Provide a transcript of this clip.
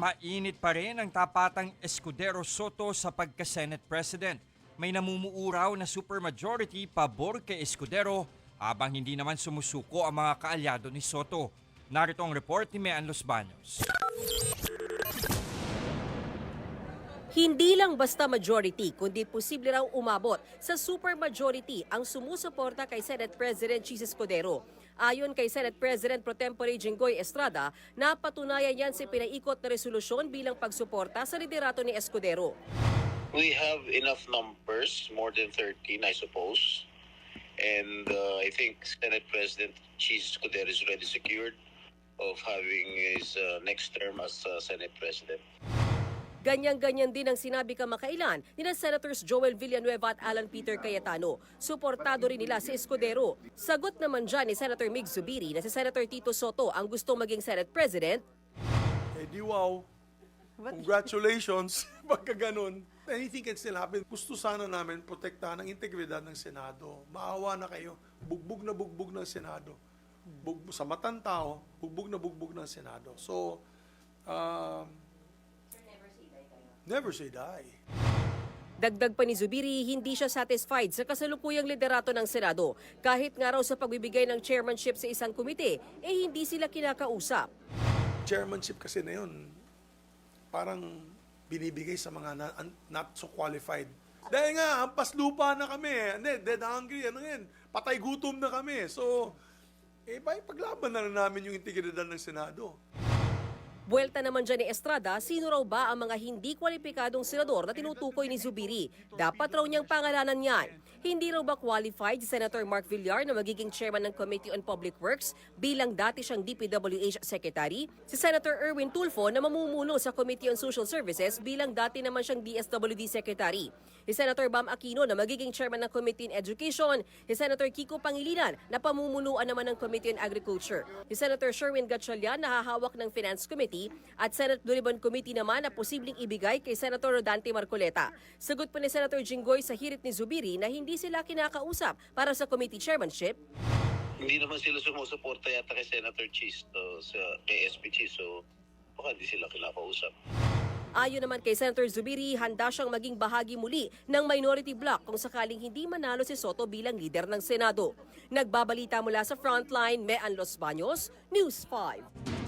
Mainit pa rin ang tapatang Escudero Soto sa pagka-Senate President. May namumuuraw na supermajority pabor kay Escudero habang hindi naman sumusuko ang mga kaalyado ni Soto. Narito ang report ni Mean Los Baños. Hindi lang basta majority, kundi posible raw umabot sa supermajority ang sumusuporta kay Senate President Chis Escudero. Ayon kay Senate President Pro Tempore Jinggoy Estrada, napatunayan yan sa pinaikot na resolusyon bilang pagsuporta sa liderato ni Escudero. We have enough numbers, more than 13 I suppose. And I think Senate President Chis Escudero is already secured of having his next term as Senate President. Ganyan-ganyan din ang sinabi kamakailan ni Senators Joel Villanueva at Alan Peter Cayetano. Suportado rin nila si Escudero. Sagot naman dyan ni Senator Mig Zubiri na si Senator Tito Soto ang gustong maging Senate President. Eh di wow. Congratulations. Pagka ganun, anything can still happen. Gusto sana namin protektahan ang integridad ng Senado. Maawa na kayo. Bugbog ng Senado. Sa matang tao, bugbog ng Senado. So, never say die. Dagdag pa ni Zubiri, hindi siya satisfied sa kasalukuyang liderato ng Senado. Kahit nga raw sa pagbibigay ng chairmanship sa isang komite, hindi sila kinakausap. Chairmanship kasi na yun, parang binibigay sa mga not so qualified. Dahil nga, hampas lupa na kami. Dead hungry, patay gutom na kami. So, paglaban na namin yung integridad ng Senado. Buwelta naman dyan ni Estrada, sino raw ba ang mga hindi kwalipikadong senador na tinutukoy ni Zubiri? Dapat raw niyang pangalanan yan. Hindi raw ba qualified si Senator Mark Villar na magiging chairman ng Committee on Public Works bilang dati siyang DPWH Secretary? Si Senator Erwin Tulfo na mamumuno sa Committee on Social Services bilang dati naman siyang DSWD Secretary. Si Senator Bam Aquino na magiging chairman ng Committee on Education. Si Senator Kiko Pangilinan na pamumunuan naman ng Committee on Agriculture. Si Senator Sherwin Gatchalian na hahawak ng Finance Committee at Senate Blue Ribbon Committee naman na posibleng ibigay kay Senator Rodante Marcoleta. Sagot pa ni Senator Jinggoy sa hirit ni Zubiri na hindi sila kinakausap para sa committee chairmanship. Hindi naman sila sumusuporta yata kay Senator Chis, kay SP Chis, so baka hindi sila kinakausap. Ayon naman kay Senator Zubiri, handa siyang maging bahagi muli ng minority bloc kung sakaling hindi manalo si Soto bilang leader ng Senado. Nagbabalita mula sa Frontline, Mean Los Baños, News 5.